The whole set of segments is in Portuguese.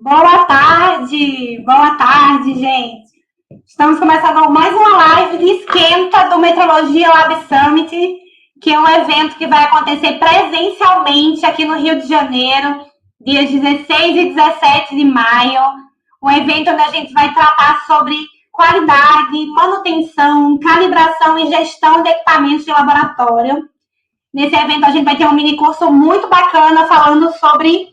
Boa tarde, gente. Estamos começando mais uma live de esquenta do Metrologia Lab Summit, que é um evento que vai acontecer presencialmente aqui no Rio de Janeiro, dias 16 e 17 de maio. Um evento onde a gente vai tratar sobre qualidade, manutenção, calibração e gestão de equipamentos de laboratório. Nesse evento, a gente vai ter um mini curso muito bacana falando sobre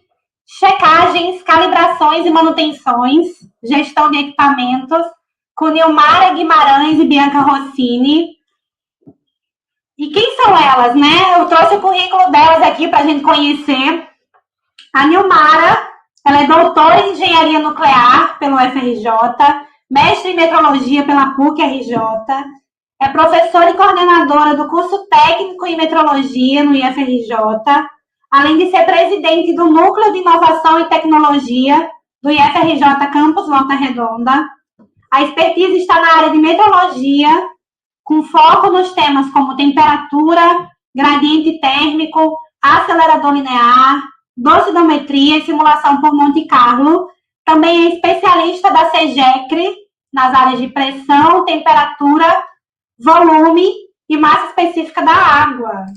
checagens, calibrações e manutenções, gestão de equipamentos, com Nilmara Guimarães e Bianca Rossini. E quem são elas, né? Eu trouxe o currículo delas aqui para a gente conhecer. A Nilmara, ela é doutora em engenharia nuclear pelo FRJ, mestre em metrologia pela PUC-RJ, é professora e coordenadora do curso técnico em metrologia no IFRJ, além de ser presidente do Núcleo de Inovação e Tecnologia do IFRJ Campus Volta Redonda. A expertise está na área de metrologia, com foco nos temas como temperatura, gradiente térmico, acelerador linear, dosimetria e simulação por Monte Carlo. Também é especialista da SEGECRE nas áreas de pressão, temperatura, volume e massa específica da água.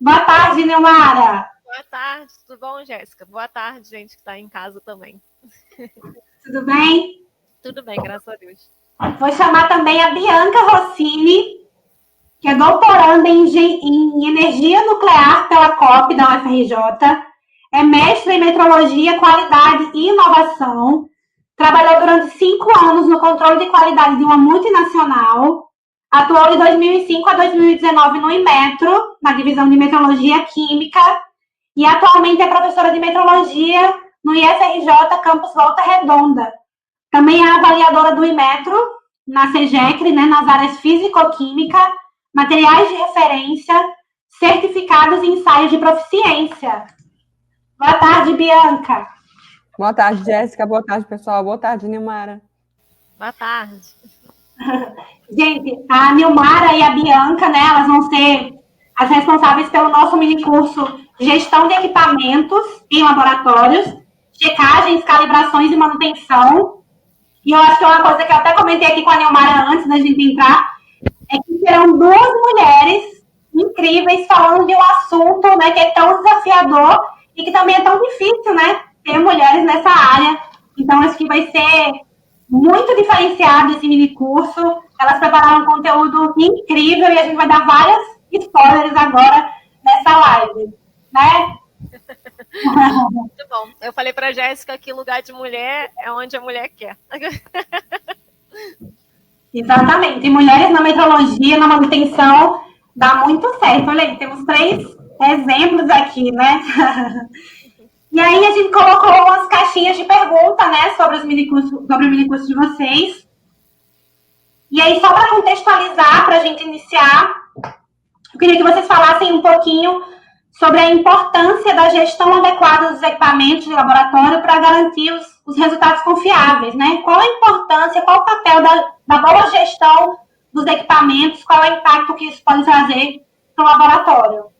Boa tarde, Nilmara. Boa tarde, tudo bom, Jéssica? Boa tarde, gente que está em casa também. Tudo bem? Tudo bem, graças a Deus. Vou chamar também a Bianca Rossini, que é doutoranda em energia nuclear pela COP da UFRJ, é mestre em metrologia, qualidade e inovação, trabalhou durante 5 anos no controle de qualidade de uma multinacional, atuou de 2005 a 2019 no Inmetro, na divisão de metrologia química, e atualmente é professora de metrologia no IFRJ Campus Volta Redonda. Também é avaliadora do Inmetro, na SEGECRE, né, nas áreas físico-química, materiais de referência, certificados e ensaios de proficiência. Boa tarde, Bianca. Boa tarde, Jéssica. Boa tarde, pessoal. Boa tarde, Nilmara. Boa tarde. Gente, a Nilmara e a Bianca, né, elas vão ser as responsáveis pelo nosso minicurso Gestão de Equipamentos em Laboratórios, Checagens, Calibrações e Manutenção. E eu acho que é uma coisa que eu até comentei aqui com a Nilmara antes da gente entrar, é que serão duas mulheres incríveis falando de um assunto, né, que é tão desafiador e que também é tão difícil, né, ter mulheres nessa área. Então, acho que vai ser muito diferenciado esse mini curso. Elas prepararam um conteúdo incrível e a gente vai dar vários spoilers agora nessa live, né? Muito bom. Eu falei para a Jéssica que lugar de mulher é onde a mulher quer. Exatamente. E mulheres na metrologia, na manutenção, dá muito certo. Olha aí, temos 3 exemplos aqui, né? E aí a gente colocou umas caixinhas de pergunta, né, sobre o minicurso de vocês. E aí, só para contextualizar, para a gente iniciar, eu queria que vocês falassem um pouquinho sobre a importância da gestão adequada dos equipamentos de laboratório para garantir os resultados confiáveis, né? Qual a importância, qual o papel da boa gestão dos equipamentos, qual é o impacto que isso pode trazer para o laboratório?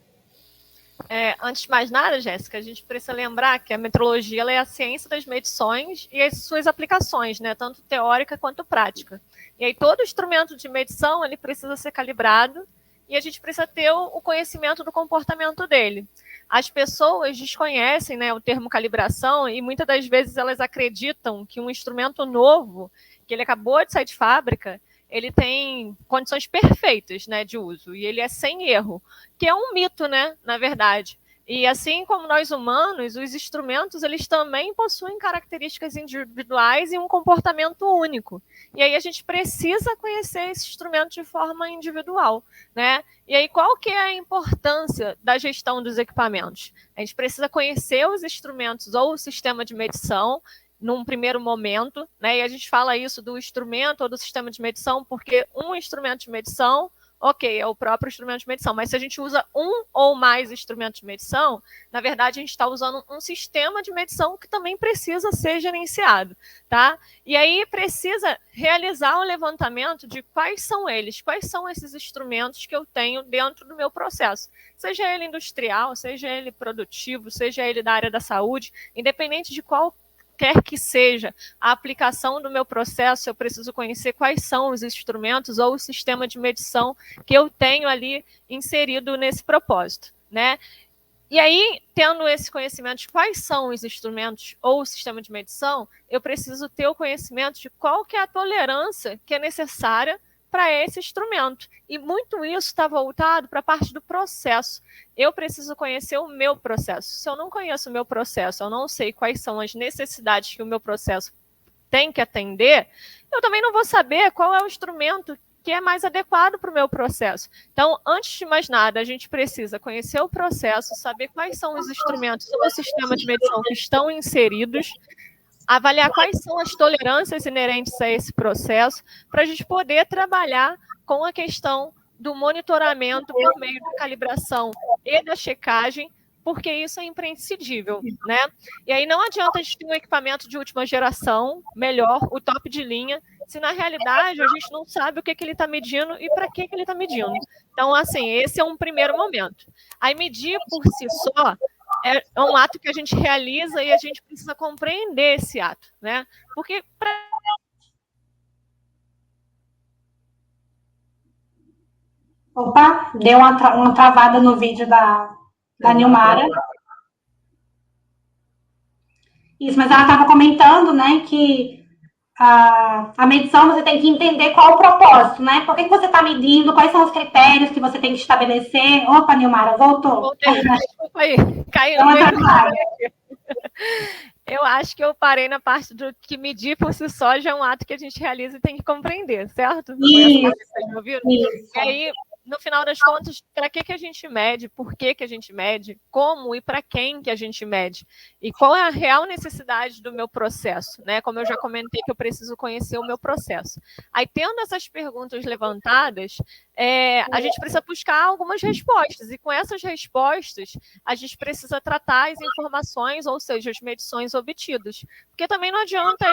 Antes de mais nada, Jéssica, a gente precisa lembrar que a metrologia ela é a ciência das medições e as suas aplicações, né? Tanto teórica quanto prática. E aí todo instrumento de medição ele precisa ser calibrado e a gente precisa ter o conhecimento do comportamento dele. As pessoas desconhecem, né, o termo calibração e muitas das vezes elas acreditam que um instrumento novo, que ele acabou de sair de fábrica, ele tem condições perfeitas, né, de uso e ele é sem erro, que é um mito, né, na verdade. E assim como nós humanos, os instrumentos eles também possuem características individuais e um comportamento único. E aí a gente precisa conhecer esse instrumento de forma individual, né? E aí qual que é a importância da gestão dos equipamentos? A gente precisa conhecer os instrumentos ou o sistema de medição num primeiro momento, né? E a gente fala isso do instrumento ou do sistema de medição porque um instrumento de medição ok, é o próprio instrumento de medição, mas se a gente usa um ou mais instrumentos de medição, na verdade a gente está usando um sistema de medição que também precisa ser gerenciado, tá? E aí precisa realizar um levantamento de quais são eles, quais são esses instrumentos que eu tenho dentro do meu processo, seja ele industrial, seja ele produtivo, seja ele da área da saúde, independente de qual qualquer que seja a aplicação do meu processo, eu preciso conhecer quais são os instrumentos ou o sistema de medição que eu tenho ali inserido nesse propósito, né? E aí, tendo esse conhecimento de quais são os instrumentos ou o sistema de medição, eu preciso ter o conhecimento de qual que é a tolerância que é necessária para esse instrumento. E muito isso está voltado para a parte do processo. Eu preciso conhecer o meu processo. Se eu não conheço o meu processo, eu não sei quais são as necessidades que o meu processo tem que atender, eu também não vou saber qual é o instrumento que é mais adequado para o meu processo. Então, antes de mais nada, a gente precisa conhecer o processo, saber quais são os instrumentos do sistema de medição que estão inseridos, avaliar quais são as tolerâncias inerentes a esse processo, para a gente poder trabalhar com a questão do monitoramento por meio da calibração e da checagem, porque isso é imprescindível, né? E aí não adianta a gente ter um equipamento de última geração, melhor, o top de linha, se na realidade a gente não sabe o que ele está medindo e para que ele está medindo. Então, assim, esse é um primeiro momento. Aí medir por si só é um ato que a gente realiza e a gente precisa compreender esse ato, né? Porque Opa, deu uma travada no vídeo da Nilmara. Isso, mas ela estava comentando, né, que a medição você tem que entender qual o propósito, né? Por que você está medindo, quais são os critérios que você tem que estabelecer. Opa, Nilmara, voltou. Voltei, desculpa aí, caiu. Eu acho que eu parei na parte do que medir por si só já é um ato que a gente realiza e tem que compreender, certo? Isso. E aí, no final das contas, para que a gente mede, por que a gente mede, como e para quem que a gente mede, e qual é a real necessidade do meu processo, né? Como eu já comentei que eu preciso conhecer o meu processo. Aí, tendo essas perguntas levantadas, a gente precisa buscar algumas respostas, e com essas respostas, a gente precisa tratar as informações, ou seja, as medições obtidas. Porque também não adianta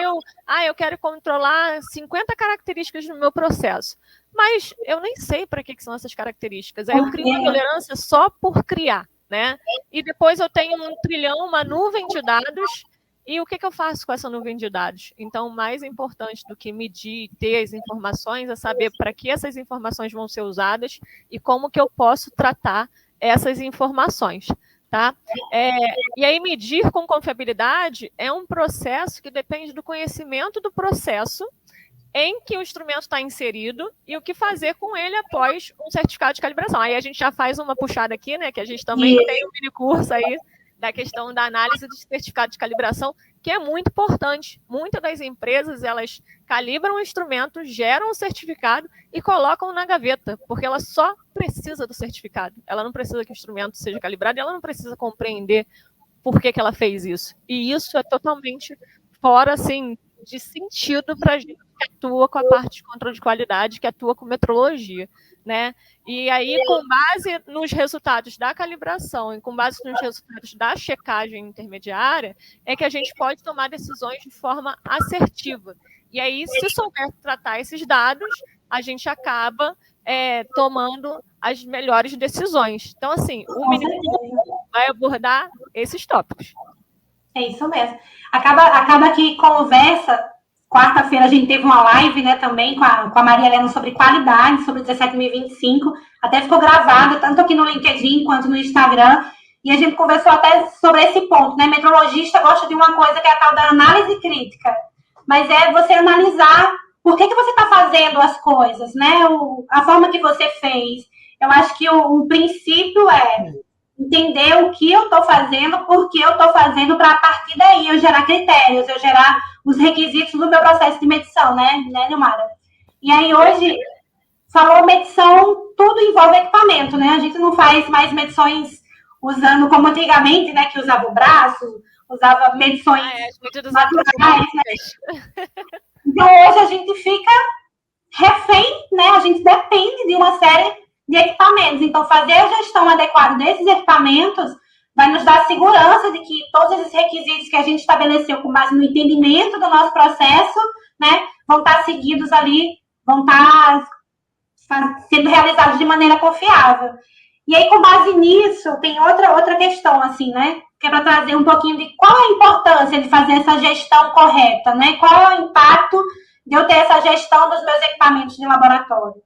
eu quero controlar 50 características no meu processo, mas eu nem sei para que são essas características. Aí eu crio uma tolerância só por criar, né? E depois eu tenho um trilhão, uma nuvem de dados, e o que eu faço com essa nuvem de dados? Então, mais importante do que medir e ter as informações é saber para que essas informações vão ser usadas e como que eu posso tratar essas informações, tá? E aí, medir com confiabilidade é um processo que depende do conhecimento do processo em que o instrumento está inserido e o que fazer com ele após um certificado de calibração. Aí a gente já faz uma puxada aqui, né? Que a gente também tem um mini curso aí da questão da análise do certificado de calibração, que é muito importante. Muitas das empresas, elas calibram o instrumento, geram o certificado e colocam na gaveta, porque ela só precisa do certificado. Ela não precisa que o instrumento seja calibrado, e ela não precisa compreender por que ela fez isso. E isso é totalmente fora, assim, de sentido para a gente que atua com a parte de controle de qualidade, que atua com metrologia, né? E aí, com base nos resultados da calibração e com base nos resultados da checagem intermediária, é que a gente pode tomar decisões de forma assertiva. E aí, se souber tratar esses dados, a gente acaba tomando as melhores decisões. Então, assim, o Minicurso vai abordar esses tópicos. É isso mesmo. Acaba que conversa. Quarta-feira a gente teve uma live, né, também com a Maria Helena sobre qualidade, sobre 17.025. Até ficou gravada, tanto aqui no LinkedIn quanto no Instagram. E a gente conversou até sobre esse ponto, né? Metrologista gosta de uma coisa que é a tal da análise crítica. Mas é você analisar por que você está fazendo as coisas, né? A forma que você fez. Eu acho que o princípio é entender o que eu estou fazendo, por que eu estou fazendo, para a partir daí eu gerar critérios, eu gerar os requisitos do meu processo de medição, né, Nilmara? E aí hoje, falou medição, tudo envolve equipamento, né? A gente não faz mais medições usando como antigamente, né, que usava o braço, usava medições naturais, né? Então hoje a gente fica refém, né? A gente depende de uma série de equipamentos. Então, fazer a gestão adequada desses equipamentos vai nos dar segurança de que todos esses requisitos que a gente estabeleceu com base no entendimento do nosso processo, né, vão estar seguidos ali, vão estar sendo realizados de maneira confiável. E aí, com base nisso, tem outra questão, assim, né, que é para trazer um pouquinho de qual é a importância de fazer essa gestão correta, né? Qual é o impacto de eu ter essa gestão dos meus equipamentos de laboratório?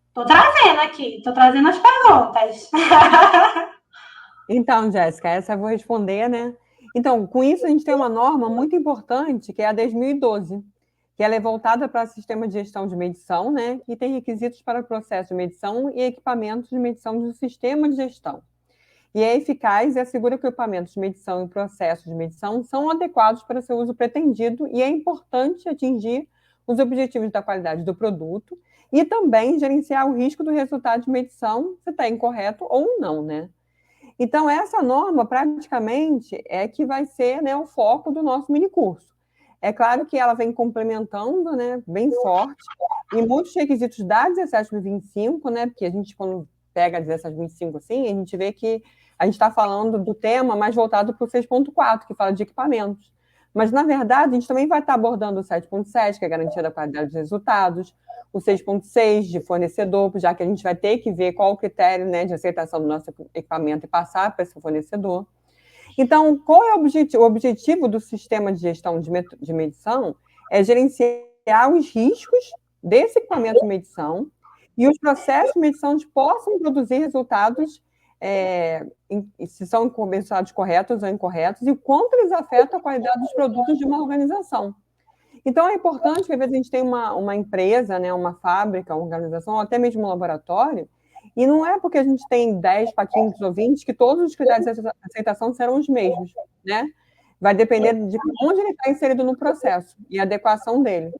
Estou trazendo as perguntas. Então, Jéssica, essa eu vou responder, né? Então, com isso, a gente tem uma norma muito importante, que é a 10.012, que ela é voltada para o sistema de gestão de medição, né? Que tem requisitos para o processo de medição e equipamentos de medição do sistema de gestão. E é eficaz e assegura que equipamentos de medição e processos de medição são adequados para seu uso pretendido e é importante atingir os objetivos da qualidade do produto e também gerenciar o risco do resultado de medição, se está incorreto ou não, né? Então, essa norma, praticamente, é que vai ser, né, o foco do nosso minicurso. É claro que ela vem complementando, né, bem forte, e muitos requisitos da 17.025, né, porque a gente, quando pega a 17.025 assim, a gente vê que a gente está falando do tema mais voltado para o 6.4, que fala de equipamentos. Mas, na verdade, a gente também vai estar abordando o 7.7, que é a garantia da qualidade dos resultados, o 6.6 de fornecedor, já que a gente vai ter que ver qual o critério, né, de aceitação do nosso equipamento e passar para esse fornecedor. Então, qual é o objetivo do sistema de gestão de medição? É gerenciar os riscos desse equipamento de medição e os processos de medição possam produzir resultados, se são resultados corretos ou incorretos, e o quanto eles afetam a qualidade dos produtos de uma organização. Então, é importante que, às vezes, a gente tem uma empresa, né, uma fábrica, uma organização, ou até mesmo um laboratório, e não é porque a gente tem 10, 15 ou 20 que todos os critérios de aceitação serão os mesmos, né? Vai depender de onde ele está inserido no processo e a adequação dele.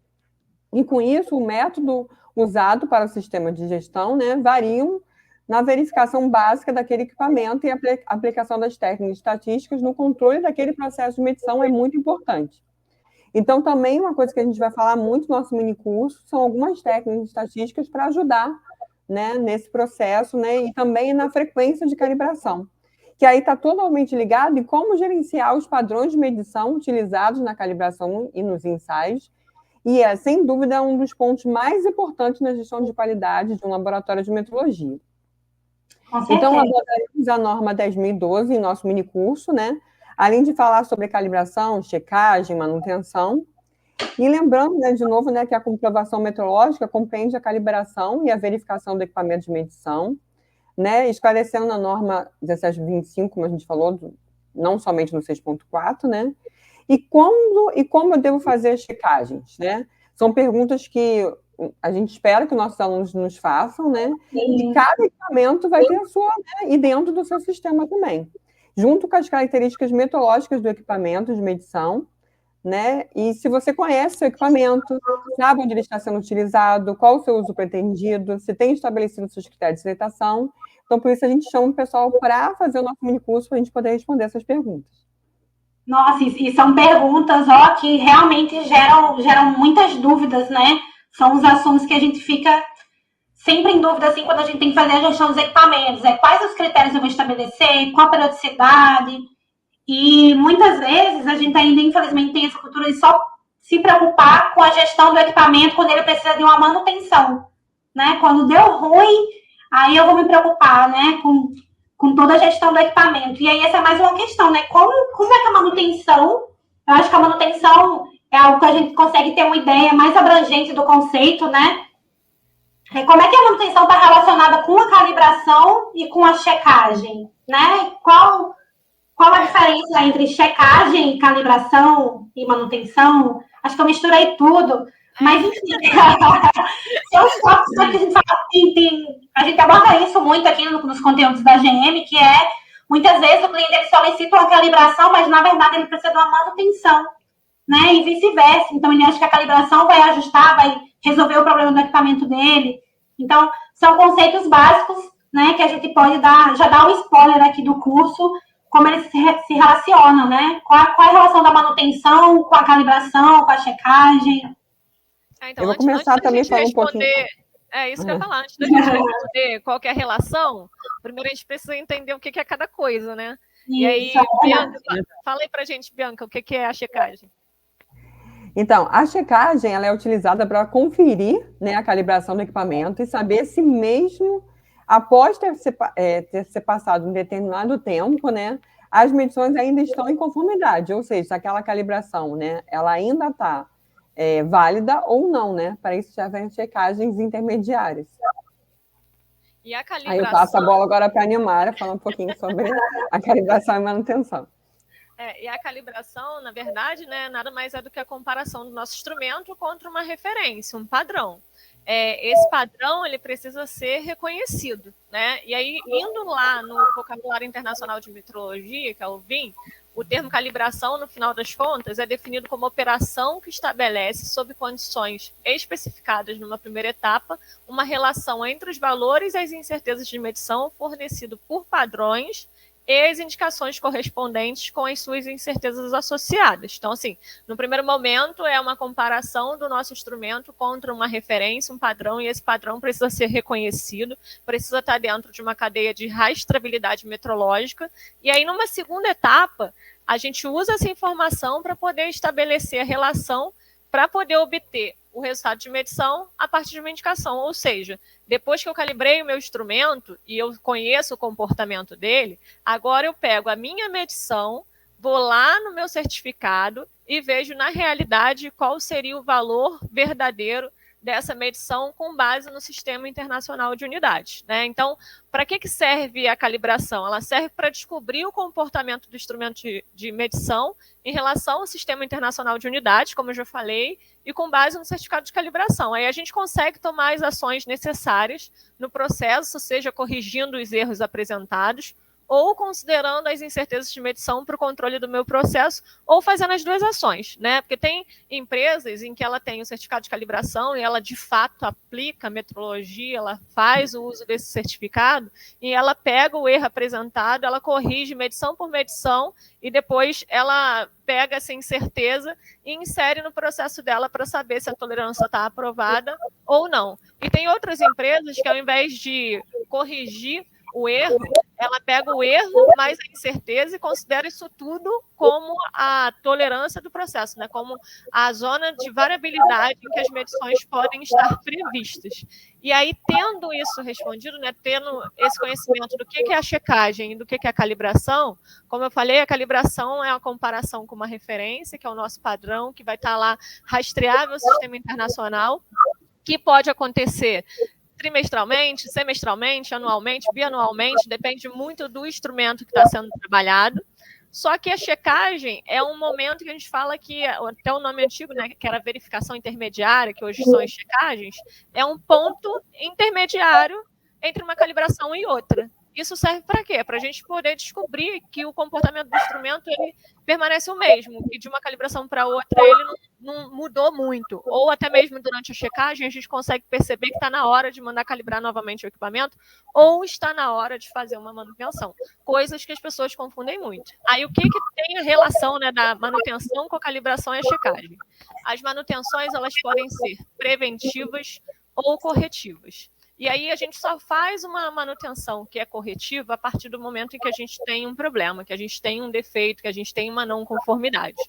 E, com isso, o método usado para o sistema de gestão, né, variam na verificação básica daquele equipamento e a aplicação das técnicas estatísticas no controle daquele processo de medição é muito importante. Então, também uma coisa que a gente vai falar muito no nosso minicurso são algumas técnicas estatísticas para ajudar, né, nesse processo, né, e também na frequência de calibração, que aí está totalmente ligado em como gerenciar os padrões de medição utilizados na calibração e nos ensaios, e é, sem dúvida, um dos pontos mais importantes na gestão de qualidade de um laboratório de metrologia. Então, abordaremos a norma 10.012 em nosso minicurso, né, além de falar sobre calibração, checagem, manutenção. E lembrando, né, de novo, né, que a comprovação metrológica compreende a calibração e a verificação do equipamento de medição, né, esclarecendo na norma 17.025, como a gente falou, não somente no 6.4, né? E como eu devo fazer as checagens, né? São perguntas que a gente espera que nossos alunos nos façam, né? E cada equipamento vai ter a sua, né, e dentro do seu sistema também, junto com as características metodológicas do equipamento de medição, né? E se você conhece seu equipamento, sabe onde ele está sendo utilizado, qual o seu uso pretendido, se tem estabelecido seus critérios de aceitação. Então, por isso, a gente chama o pessoal para fazer o nosso minicurso para a gente poder responder essas perguntas. Nossa, e são perguntas, ó, que realmente geram muitas dúvidas, né? São os assuntos que a gente fica sempre em dúvida, assim, quando a gente tem que fazer a gestão dos equipamentos. Quais os critérios eu vou estabelecer, qual a periodicidade. E muitas vezes a gente ainda, infelizmente, tem essa cultura de só se preocupar com a gestão do equipamento quando ele precisa de uma manutenção, né? Quando deu ruim, aí eu vou me preocupar, né, com toda a gestão do equipamento. E aí essa é mais uma questão, né? Como é que a manutenção, eu acho que a manutenção é algo que a gente consegue ter uma ideia mais abrangente do conceito, né? Como é que a manutenção está relacionada com a calibração e com a checagem, né? Qual a diferença entre checagem, calibração e manutenção? Acho que eu misturei tudo. Mas, enfim, são os tópicos que a gente fala. A gente aborda isso muito aqui nos conteúdos da GM, que é, muitas vezes, o cliente ele solicita uma calibração, mas, na verdade, ele precisa de uma manutenção, né? E vice-versa. Então, ele acha que a calibração vai ajustar, vai resolver o problema do equipamento dele. Então, são conceitos básicos, né, que a gente pode já dar um spoiler aqui do curso, como eles se relacionam, né? Qual é a relação da manutenção com a calibração, com a checagem? Então, eu vou começar também falando um pouquinho. É isso que eu ia falar. Antes da gente responder qual que é a relação, primeiro a gente precisa entender o que é cada coisa, né? E aí, Bianca, fala aí pra gente, Bianca, o que é a checagem? Então, a checagem ela é utilizada para conferir, né, a calibração do equipamento e saber se mesmo após ter se passado um determinado tempo, né, as medições ainda estão em conformidade, ou seja, aquela calibração, né, ela ainda está válida ou não, né? Para isso já vem checagens intermediárias. E a calibração... Aí eu passo a bola agora para a Nimara, falar um pouquinho sobre a calibração e manutenção. E a calibração, na verdade, né, nada mais é do que a comparação do nosso instrumento contra uma referência, um padrão. Esse padrão ele precisa ser reconhecido, né? E aí, indo lá no vocabulário internacional de metrologia, que é o VIM, o termo calibração, no final das contas, é definido como operação que estabelece, sob condições especificadas numa primeira etapa, uma relação entre os valores e as incertezas de medição fornecido por padrões e as indicações correspondentes com as suas incertezas associadas. Então, assim, no primeiro momento é uma comparação do nosso instrumento contra uma referência, um padrão, e esse padrão precisa ser reconhecido, precisa estar dentro de uma cadeia de rastreabilidade metrológica, e aí numa segunda etapa, a gente usa essa informação para poder estabelecer a relação, para poder obter o resultado de medição a partir de uma indicação. Ou seja, depois que eu calibrei o meu instrumento e eu conheço o comportamento dele, agora eu pego a minha medição, vou lá no meu certificado e vejo na realidade qual seria o valor verdadeiro dessa medição com base no Sistema Internacional de Unidades, né? Então, para que serve a calibração? Ela serve para descobrir o comportamento do instrumento de medição em relação ao Sistema Internacional de Unidades, como eu já falei, e com base no certificado de calibração. Aí a gente consegue tomar as ações necessárias no processo, seja corrigindo os erros apresentados, ou considerando as incertezas de medição para o controle do meu processo, ou fazendo as duas ações, né? Porque tem empresas em que ela tem o certificado de calibração e ela, de fato, aplica a metrologia, ela faz o uso desse certificado e ela pega o erro apresentado, ela corrige medição por medição e depois ela pega essa incerteza e insere no processo dela para saber se a tolerância está aprovada ou não. E tem outras empresas que, ao invés de corrigir o erro, ela pega o erro mais a incerteza e considera isso tudo como a tolerância do processo, né? Como a zona de variabilidade em que as medições podem estar previstas. E aí, tendo isso respondido, né, tendo esse conhecimento do que é a checagem e do que é a calibração, como eu falei, a calibração é a comparação com uma referência, que é o nosso padrão, que vai estar lá rastreável ao sistema internacional, que pode acontecer trimestralmente, semestralmente, anualmente, bianualmente, depende muito do instrumento que está sendo trabalhado. Só que a checagem é um momento que a gente fala que, até o nome antigo, né, que era verificação intermediária, que hoje são as checagens, é um ponto intermediário entre uma calibração e outra. Isso serve para quê? Para a gente poder descobrir que o comportamento do instrumento ele permanece o mesmo, e de uma calibração para outra ele não mudou muito. Ou até mesmo durante a checagem a gente consegue perceber que está na hora de mandar calibrar novamente o equipamento, ou está na hora de fazer uma manutenção. Coisas que as pessoas confundem muito. Aí o que tem a relação, né, da manutenção com a calibração e a checagem? As manutenções elas podem ser preventivas ou corretivas. E aí a gente só faz uma manutenção que é corretiva a partir do momento em que a gente tem um problema, que a gente tem um defeito, que a gente tem uma não conformidade.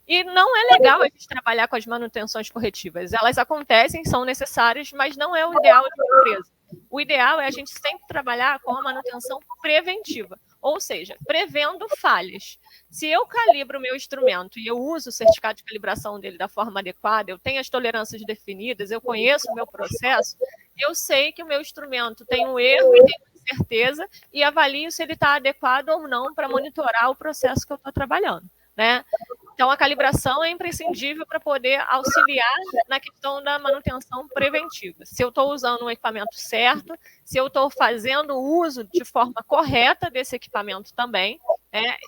E não é legal a gente trabalhar com as manutenções corretivas. Elas acontecem, são necessárias, mas não é o ideal de uma empresa. O ideal é a gente sempre trabalhar com a manutenção preventiva, ou seja, prevendo falhas. Se eu calibro o meu instrumento e eu uso o certificado de calibração dele da forma adequada, eu tenho as tolerâncias definidas, eu conheço o meu processo, eu sei que o meu instrumento tem um erro e tem incerteza e avalio se ele está adequado ou não para monitorar o processo que eu estou trabalhando, né? Então, a calibração é imprescindível para poder auxiliar na questão da manutenção preventiva. Se eu estou usando um equipamento certo, se eu estou fazendo uso de forma correta desse equipamento também,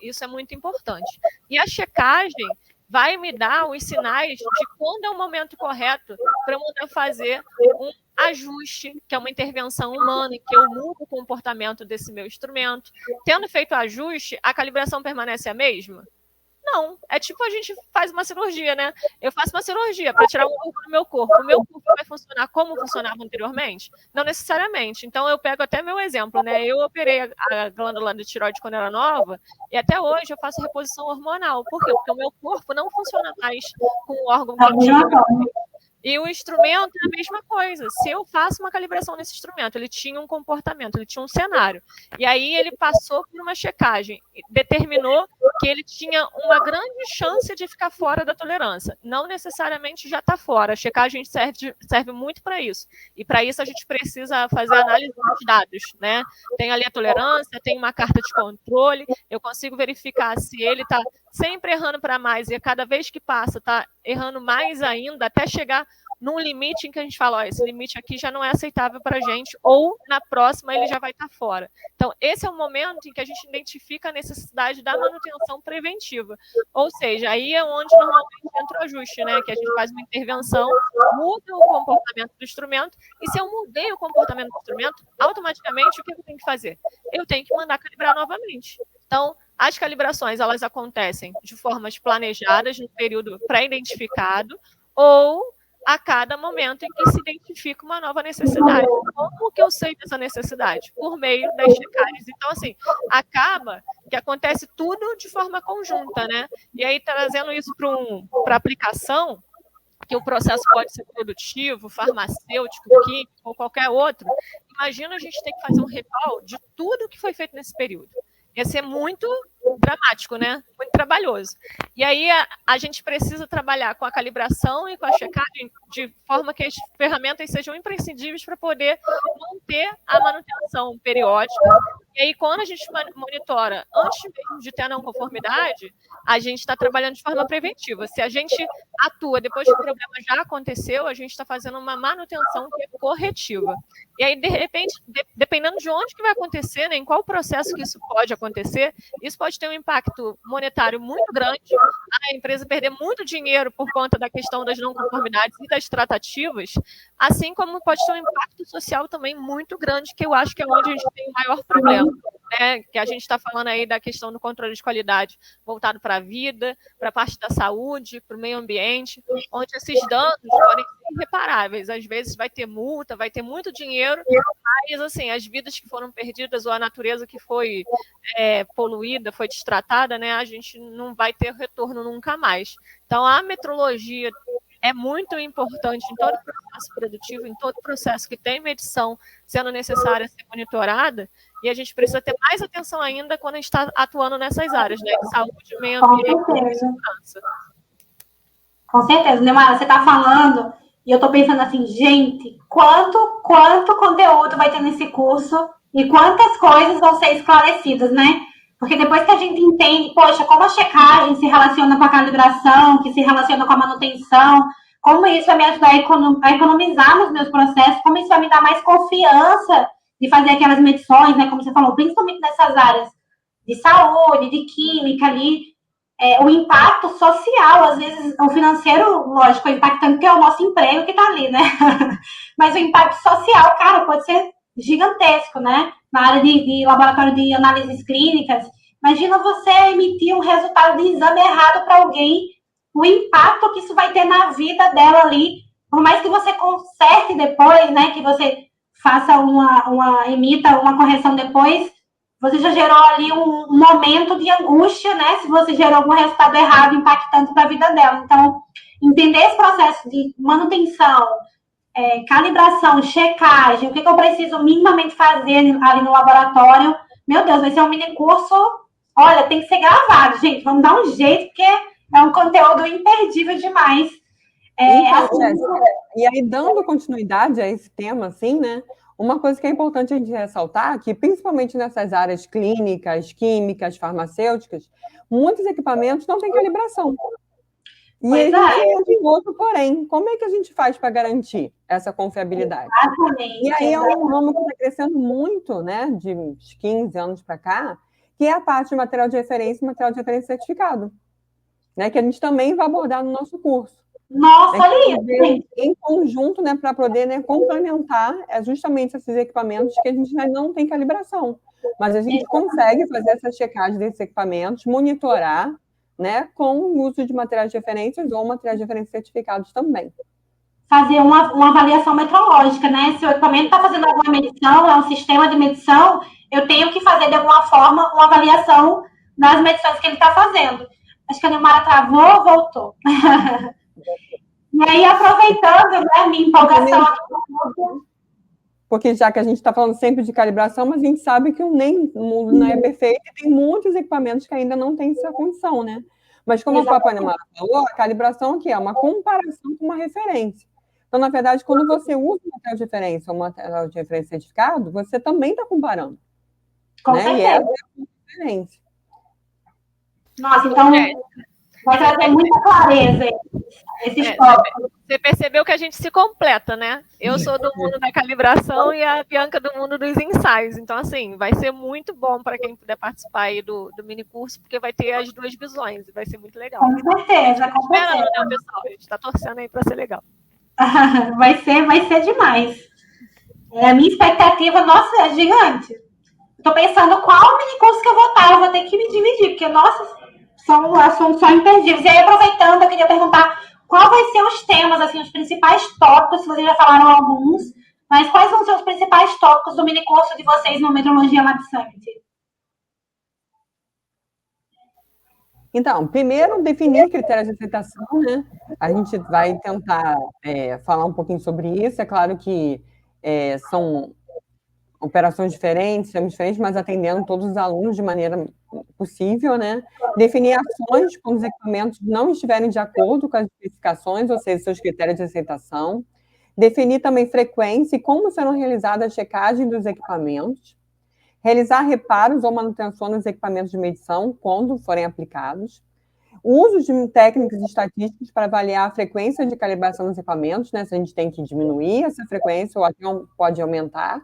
isso é muito importante. E a checagem vai me dar os sinais de quando é o momento correto para eu poder fazer um ajuste, que é uma intervenção humana, em que eu mudo o comportamento desse meu instrumento. Tendo feito o ajuste, a calibração permanece a mesma? Não, é tipo a gente faz uma cirurgia, né? Eu faço uma cirurgia para tirar um corpo do meu corpo. O meu corpo vai funcionar como funcionava anteriormente? Não necessariamente. Então, eu pego até meu exemplo, né? Eu operei a glândula de tireoide quando eu era nova e até hoje eu faço reposição hormonal. Por quê? Porque o meu corpo não funciona mais com o órgão que eu tinha. E o instrumento é a mesma coisa. Se eu faço uma calibração nesse instrumento, ele tinha um comportamento, ele tinha um cenário. E aí ele passou por uma checagem, determinou que ele tinha uma grande chance de ficar fora da tolerância. Não necessariamente já está fora. A checagem serve muito para isso. E para isso a gente precisa fazer análise dos dados, né? Tem ali a tolerância, tem uma carta de controle, eu consigo verificar se ele está sempre errando para mais, e a cada vez que passa está errando mais ainda, até chegar num limite em que a gente fala, ó, esse limite aqui já não é aceitável para a gente, ou na próxima ele já vai estar fora. Então, esse é o momento em que a gente identifica a necessidade da manutenção preventiva. Ou seja, aí é onde normalmente entra o ajuste, né? Que a gente faz uma intervenção, muda o comportamento do instrumento, e se eu mudei o comportamento do instrumento, automaticamente o que eu tenho que fazer? Eu tenho que mandar calibrar novamente. Então, as calibrações, elas acontecem de formas planejadas, no período pré-identificado, ou a cada momento em que se identifica uma nova necessidade. Como que eu sei dessa necessidade? Por meio das checagens. Então, assim, acaba que acontece tudo de forma conjunta, né? E aí, trazendo isso para a aplicação, que o processo pode ser produtivo, farmacêutico, químico ou qualquer outro, imagina a gente ter que fazer um recall de tudo que foi feito nesse período. Ia ser muito dramático, né? Muito trabalhoso. E aí a gente precisa trabalhar com a calibração e com a checagem de forma que as ferramentas sejam imprescindíveis para poder manter a manutenção periódica. E aí, quando a gente monitora, antes mesmo de ter a não conformidade, a gente está trabalhando de forma preventiva. Se a gente atua depois que o problema já aconteceu, a gente está fazendo uma manutenção que é corretiva. E aí, de repente, dependendo de onde que vai acontecer, né, em qual processo que isso pode acontecer, isso pode ter um impacto monetário muito grande, a empresa perder muito dinheiro por conta da questão das não conformidades e das tratativas, assim como pode ter um impacto social também muito grande, que eu acho que é onde a gente tem o maior problema. Né, que a gente está falando aí da questão do controle de qualidade voltado para a vida, para a parte da saúde, para o meio ambiente, onde esses danos podem ser irreparáveis. Às vezes vai ter multa, vai ter muito dinheiro, mas assim, as vidas que foram perdidas ou a natureza que foi poluída, foi destratada, né, a gente não vai ter retorno nunca mais. Então, a metrologia é muito importante em todo processo produtivo, em todo processo que tem medição sendo necessária ser monitorada, e a gente precisa ter mais atenção ainda quando a gente está atuando nessas áreas, né? De saúde, meio ambiente e segurança. Com certeza, Neymar, você está falando, e eu estou pensando assim, gente, quanto conteúdo vai ter nesse curso e quantas coisas vão ser esclarecidas, né? Porque depois que a gente entende, poxa, como a checagem se relaciona com a calibração, que se relaciona com a manutenção, como isso vai me ajudar a economizar nos meus processos, como isso vai me dar mais confiança de fazer aquelas medições, né? Como você falou, principalmente nessas áreas de saúde, de química ali, o impacto social, às vezes, o financeiro, lógico, é impactante porque é o nosso emprego que está ali, né? Mas o impacto social, cara, pode ser gigantesco, né? Na área de laboratório de análises clínicas. Imagina você emitir um resultado de exame errado para alguém, o impacto que isso vai ter na vida dela ali, por mais que você conserte depois, né? Que você faça emita uma correção depois, você já gerou ali um momento de angústia, né? Se você gerou algum resultado errado impactante para a vida dela. Então, entender esse processo de manutenção, calibração, checagem, o que eu preciso minimamente fazer ali no laboratório. Meu Deus, vai ser um mini curso. Olha, tem que ser gravado, gente. Vamos dar um jeito, porque é um conteúdo imperdível demais. Então, Jéssica, e aí, dando continuidade a esse tema, assim, né? Uma coisa que é importante a gente ressaltar, que principalmente nessas áreas clínicas, químicas, farmacêuticas, muitos equipamentos não têm calibração. E aí tem outro, porém, como é que a gente faz para garantir essa confiabilidade? Exatamente. E aí é um ramo que está crescendo muito, né, de uns 15 anos para cá, que é a parte de material de referência e material de referência certificado, né, que a gente também vai abordar no nosso curso. Nossa, olha isso! Em conjunto, né, para poder, né, complementar justamente esses equipamentos que a gente ainda não tem calibração. Mas a gente consegue fazer essa checagem desses equipamentos, monitorar, né, com o uso de materiais de referências ou materiais de referência certificados também. Fazer uma avaliação metrológica, né? Se o equipamento está fazendo alguma medição, é um sistema de medição, eu tenho que fazer de alguma forma uma avaliação das medições que ele está fazendo. Acho que a Neymara travou ou voltou? E aí, aproveitando, né, minha empolgação aqui. Porque já que a gente está falando sempre de calibração, mas a gente sabe que o mundo não é perfeito e tem muitos equipamentos que ainda não têm essa condição, né? Mas como a Papai Nemara falou, a calibração aqui é uma comparação com uma referência. Então, na verdade, quando você usa um material de referência ou um material de referência certificado, você também está comparando. Com né? certeza. E essa é a diferença. Nossa, então vai trazer muita clareza esses tópicos. Você percebeu que a gente se completa, né? Eu sou do mundo da calibração e a Bianca do mundo dos ensaios. Então, assim, vai ser muito bom para quem puder participar aí do mini curso, porque vai ter as duas visões e vai ser muito legal. Com certeza, com certeza. Né, pessoal? A gente está torcendo aí para ser legal. Vai ser demais. A minha expectativa, nossa, é gigante. Estou pensando qual mini curso que eu vou estar. Eu vou ter que me dividir, porque, nossa, são assuntos só imperdíveis. E aí, aproveitando, eu queria perguntar qual vai ser os temas, assim, os principais tópicos, se vocês já falaram alguns, mas quais vão ser os principais tópicos do mini curso de vocês no Metrologia Lab Summit? Então, primeiro, definir critérios de aceitação, né? A gente vai tentar falar um pouquinho sobre isso. É claro que são operações diferentes, sistemas diferentes, mas atendendo todos os alunos de maneira possível, né? Definir ações quando os equipamentos não estiverem de acordo com as especificações, ou seja, seus critérios de aceitação. Definir também frequência e como serão realizadas a checagem dos equipamentos. Realizar reparos ou manutenção nos equipamentos de medição quando forem aplicados. O uso de técnicas estatísticas para avaliar a frequência de calibração dos equipamentos, né? Se a gente tem que diminuir essa frequência ou até pode aumentar.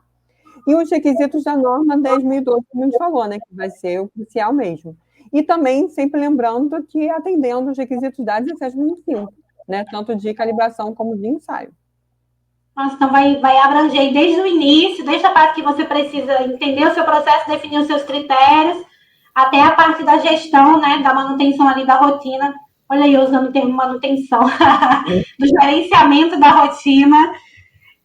E os requisitos da norma 10.012, como a gente falou, né? Que vai ser o crucial mesmo. E também, sempre lembrando que atendendo os requisitos da 17.25, né? Tanto de calibração como de ensaio. Nossa, então vai abranger desde o início, desde a parte que você precisa entender o seu processo, definir os seus critérios, até a parte da gestão, né, da manutenção ali da rotina. Olha aí, usando o termo manutenção, do gerenciamento da rotina.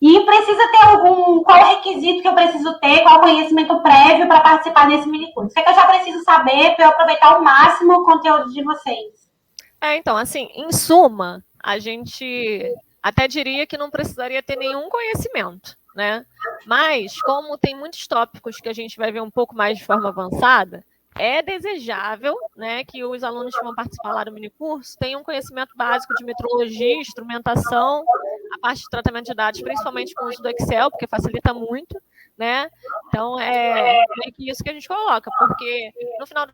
E precisa ter qual é o requisito que eu preciso ter, qual é o conhecimento prévio para participar desse mini curso? O que é que eu já preciso saber para eu aproveitar ao máximo o conteúdo de vocês? Então, assim, em suma, a gente até diria que não precisaria ter nenhum conhecimento, né? Mas, como tem muitos tópicos que a gente vai ver um pouco mais de forma avançada, é desejável, né, que os alunos que vão participar lá do minicurso tenham um conhecimento básico de metrologia, instrumentação, a parte de tratamento de dados, principalmente com o uso do Excel, porque facilita muito, né? Então, é meio que isso que a gente coloca, porque no final...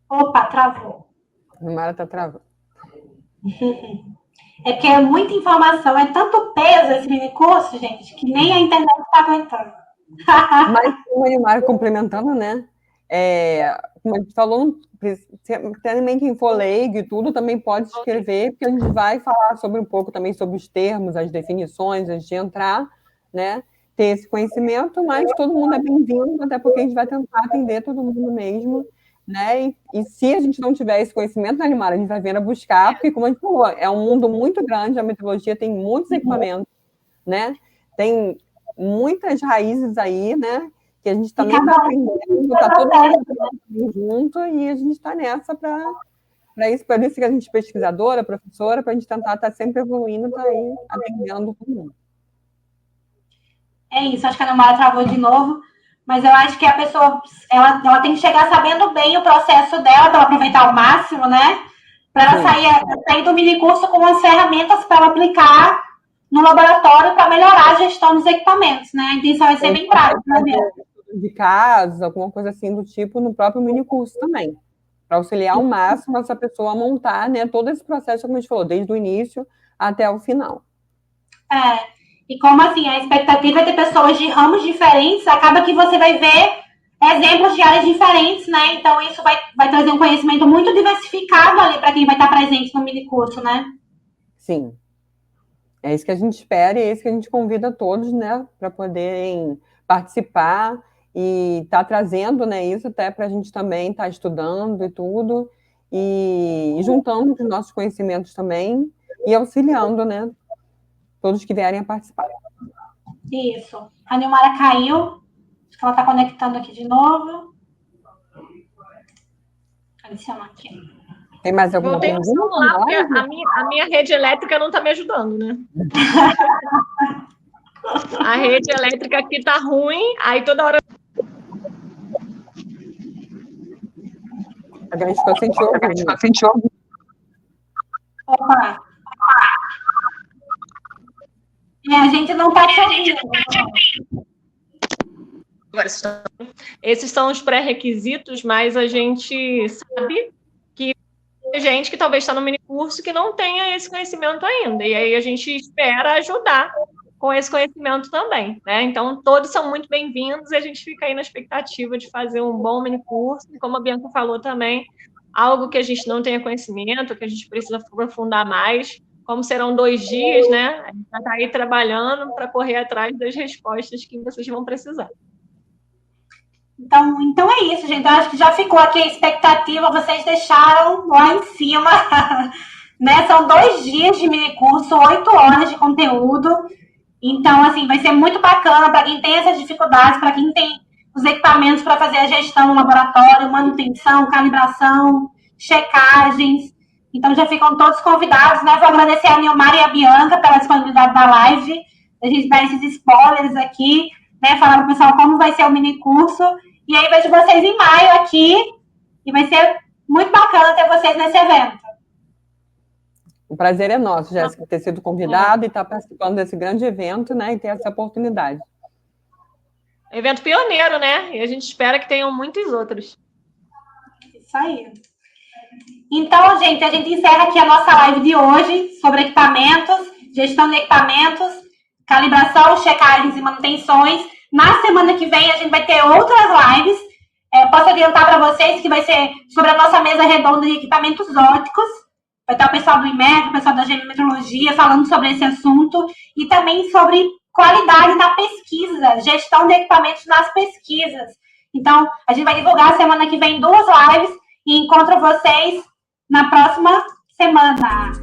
Opa, travou. A Mara está travando. É porque é muita informação, é tanto peso esse mini curso, gente, que nem a internet está aguentando. Mas, como a Mara complementando, né? Como a gente falou, também quem for leigo e tudo também pode se inscrever, porque a gente vai falar sobre um pouco também sobre os termos, as definições, antes de entrar, né? Ter esse conhecimento, mas todo mundo é bem-vindo, até porque a gente vai tentar atender todo mundo mesmo, né? E se a gente não tiver esse conhecimento, né, Limara, a gente vai vir a buscar, porque, como a gente falou, é um mundo muito grande, a metrologia tem muitos equipamentos, né? Tem muitas raízes aí, né? Que a gente também está aprendendo, está todo mundo junto, e a gente está nessa para isso, por isso que a gente é pesquisadora, professora, para a gente tentar estar sempre evoluindo, tá aí atendendo todo mundo. É isso, acho que a Namara travou de novo, mas eu acho que a pessoa ela tem que chegar sabendo bem o processo dela para aproveitar ao máximo, né? Para ela sair do minicurso com as ferramentas para ela aplicar no laboratório para melhorar a gestão dos equipamentos, né? A intenção é ser bem prática, né? De casos, alguma coisa assim do tipo, no próprio minicurso também, para auxiliar ao máximo essa pessoa a montar, né, todo esse processo, como a gente falou, desde o início até o final. E como assim, a expectativa é ter pessoas de ramos diferentes, acaba que você vai ver exemplos de áreas diferentes, né? Então isso vai trazer um conhecimento muito diversificado ali para quem vai estar presente no minicurso, né? Sim. É isso que a gente espera e é isso que a gente convida todos, né, para poderem participar e estar trazendo, né, isso até para a gente também estar estudando e tudo, e juntando os nossos conhecimentos também e auxiliando, né, todos que vierem a participar. Isso. A Nilmara caiu, acho que ela está conectando aqui de novo. Adicionar aqui. Tem mais alguma Não tenho pergunta? celular, porque a minha rede elétrica não está me ajudando, né? A rede elétrica aqui tá ruim, aí toda hora. A gente ficou sem te ouvir. Opa. A gente não está te ouvindo. Esses são os pré-requisitos, mas a gente sabe que tem gente que talvez está no minicurso que não tenha esse conhecimento ainda. E aí a gente espera ajudar com esse conhecimento também, né? Então, todos são muito bem-vindos e a gente fica aí na expectativa de fazer um bom minicurso. E como a Bianca falou também, algo que a gente não tenha conhecimento, que a gente precisa aprofundar mais. Como serão 2 dias, né? A gente vai estar aí trabalhando para correr atrás das respostas que vocês vão precisar. Então é isso, gente. Eu acho que já ficou aqui a expectativa, vocês deixaram lá em cima, né? São 2 dias de minicurso, 8 horas de conteúdo. Então, assim, vai ser muito bacana para quem tem essas dificuldades, para quem tem os equipamentos para fazer a gestão no laboratório, manutenção, calibração, checagens. Então, já ficam todos convidados, né? Vou agradecer a Nilmar e a Bianca pela disponibilidade da live, a gente dar esses spoilers aqui, né? Falar para o pessoal como vai ser o minicurso. E aí, vejo vocês em maio aqui, e vai ser muito bacana ter vocês nesse evento. O prazer é nosso, Jéssica, ter sido convidado e estar participando desse grande evento, né? E ter essa oportunidade. Evento pioneiro, né? E a gente espera que tenham muitos outros. Isso aí. Então, gente, a gente encerra aqui a nossa live de hoje sobre equipamentos, gestão de equipamentos, calibração, checagens e manutenções. Na semana que vem, a gente vai ter outras lives. Posso adiantar para vocês que vai ser sobre a nossa mesa redonda de equipamentos ópticos. Vai estar o pessoal do IMEC, o pessoal da Metrologia falando sobre esse assunto. E também sobre qualidade na pesquisa, gestão de equipamentos nas pesquisas. Então, a gente vai divulgar semana que vem 2 lives e encontro vocês na próxima semana.